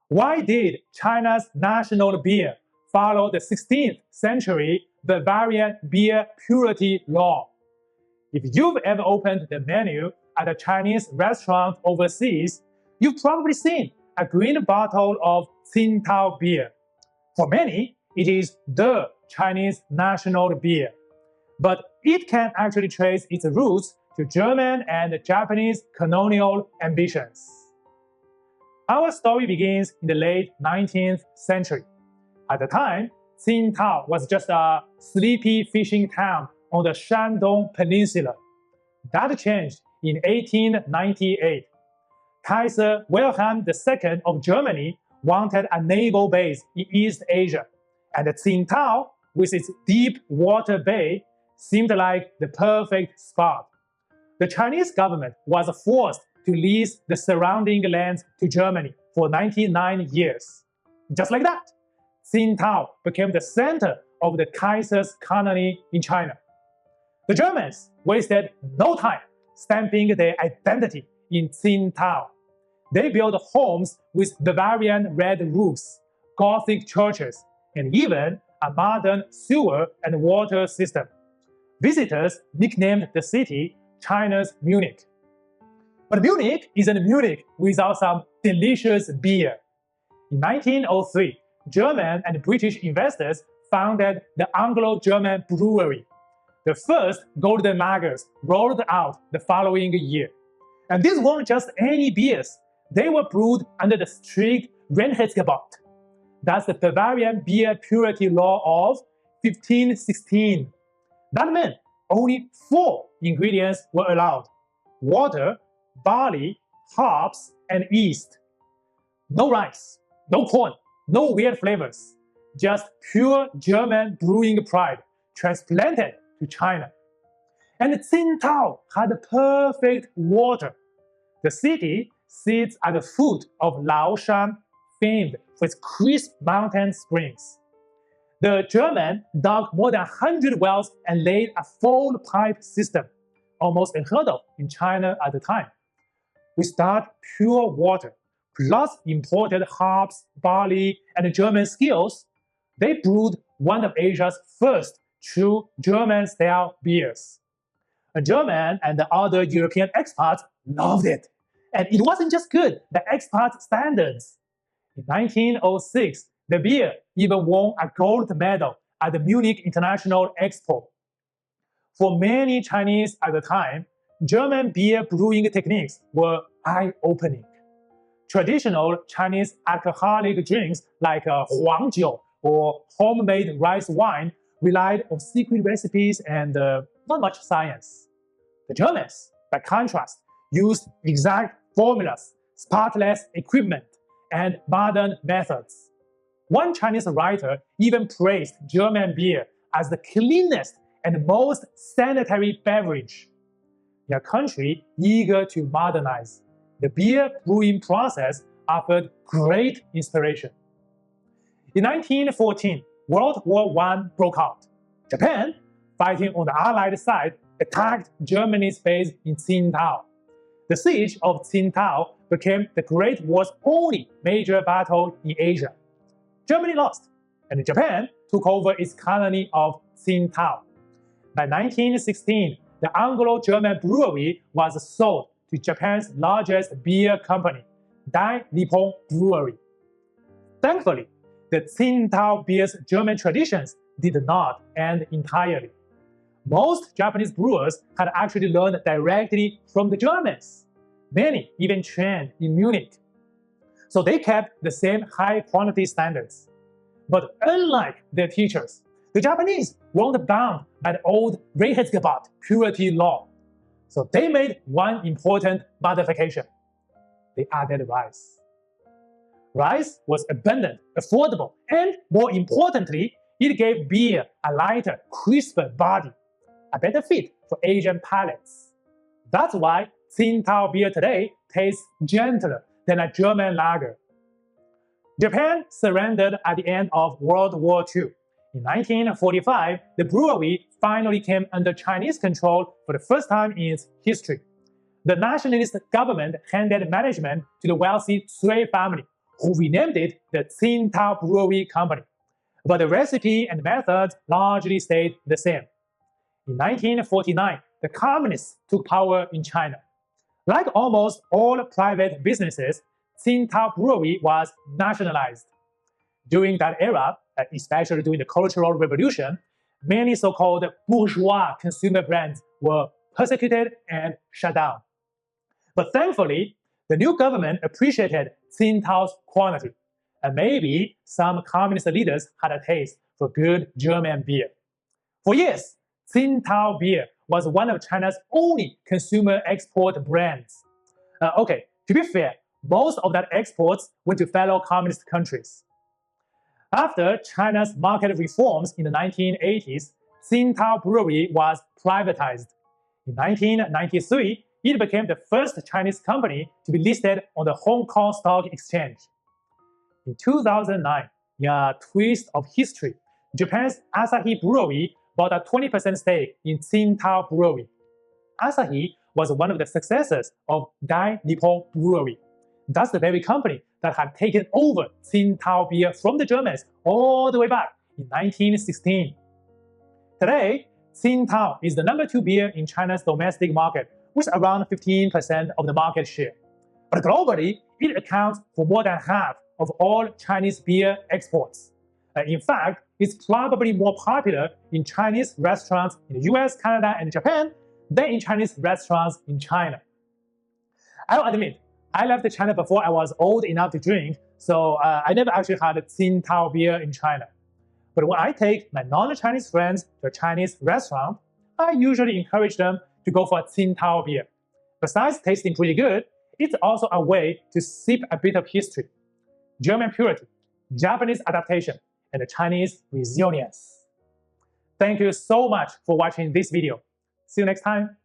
Why did China's national beer follow the 16th century Bavarian beer purity law? If you've ever opened the menu at a Chinese restaurant overseas, you've probably seen a green bottle of Tsingtao beer. For many, it is the Chinese national beer, but it can actually trace its roots to German and Japanese colonial ambitions. Our story begins in the late 19th century. At the time, Tsingtao was just a sleepy fishing town on the Shandong Peninsula. That changed in 1898. Kaiser Wilhelm II of Germany wanted a naval base in East Asia, and Tsingtao, with its deep water bay, seemed like the perfect spot. The Chinese government was forced to lease the surrounding lands to Germany for 99 years. Just like that, Tsingtao became the center of the Kaiser's colony in China. The Germans wasted no time stamping their identity in Tsingtao. They built homes with Bavarian red roofs, Gothic churches, and even a modern sewer and water system. Visitors nicknamed the city China's Munich. But Munich isn't Munich without some delicious beer. In 1903, German and British investors founded the Anglo-German Brewery. The first golden lagers rolled out the following year. And these weren't just any beers. They were brewed under the strict Reinheitsgebot. That's the Bavarian beer purity law of 1516. That meant only 4 ingredients were allowed: water, barley, hops, and yeast. No rice, no corn, no weird flavors. Just pure German brewing pride transplanted to China. And Tsingtao had perfect water. The city sits at the foot of Laoshan, famed for its crisp mountain springs. The German dug more than 100 wells and laid a full pipe system, almost unheard of in China at the time. With that pure water, plus imported hops, barley, and German skills, they brewed one of Asia's first true German-style beers. A German and the other European expats loved it. And it wasn't just good by expat standards. In 1906, the beer even won a gold medal at the Munich International Expo. For many Chinese at the time, German beer brewing techniques were eye-opening. Traditional Chinese alcoholic drinks like huangjiu or homemade rice wine relied on secret recipes and not much science. The Germans, by contrast, used exact formulas, spotless equipment, and modern methods. One Chinese writer even praised German beer as the cleanest and most sanitary beverage. In a country eager to modernize, the beer brewing process offered great inspiration. In 1914, World War I broke out. Japan, fighting on the Allied side, attacked Germany's base in Tsingtao. The siege of Tsingtao became the Great War's only major battle in Asia. Germany lost, and Japan took over its colony of Tsingtao. By 1916, the Anglo-German brewery was sold to Japan's largest beer company, Dai Nippon Brewery. Thankfully, the Tsingtao beer's German traditions did not end entirely. Most Japanese brewers had actually learned directly from the Germans. Many even trained in Munich. So they kept the same high-quality standards. But unlike their teachers, the Japanese weren't bound by the old Reinheitsgebot purity law. So they made one important modification. They added rice. Rice was abundant, affordable, and more importantly, it gave beer a lighter, crisper body, a better fit for Asian palates. That's why Tsingtao beer today tastes gentler than a German lager. Japan surrendered at the end of World War II. In 1945, the brewery finally came under Chinese control for the first time in its history. The nationalist government handed management to the wealthy Sui family, who renamed it the Tsingtao Brewery Company. But the recipe and method largely stayed the same. In 1949, the communists took power in China. Like almost all private businesses, Tsingtao Brewery was nationalized. During that era, especially during the Cultural Revolution, many so-called bourgeois consumer brands were persecuted and shut down. But thankfully, the new government appreciated Tsingtao's quality, and maybe some communist leaders had a taste for good German beer. For years, Tsingtao beer was one of China's only consumer export brands. To be fair, most of that exports went to fellow communist countries. After China's market reforms in the 1980s, Tsingtao Brewery was privatized. In 1993, it became the first Chinese company to be listed on the Hong Kong Stock Exchange. In 2009, in a twist of history, Japan's Asahi Brewery bought a 20% stake in Tsingtao Brewery. Asahi was one of the successors of Dai Nippon Brewery. That's the very company that had taken over Tsingtao beer from the Germans all the way back in 1916. Today, Tsingtao is the #2 beer in China's domestic market, with around 15% of the market share. But globally, it accounts for more than half of all Chinese beer exports. In fact, it's probably more popular in Chinese restaurants in the US, Canada, and Japan than in Chinese restaurants in China. I'll admit, I left China before I was old enough to drink, so I never actually had Tsingtao beer in China. But when I take my non-Chinese friends to a Chinese restaurant, I usually encourage them to go for a Tsingtao beer. Besides tasting pretty good, it's also a way to sip a bit of history, German purity, Japanese adaptation, and the Chinese resilience. Thank you so much for watching this video. See you next time.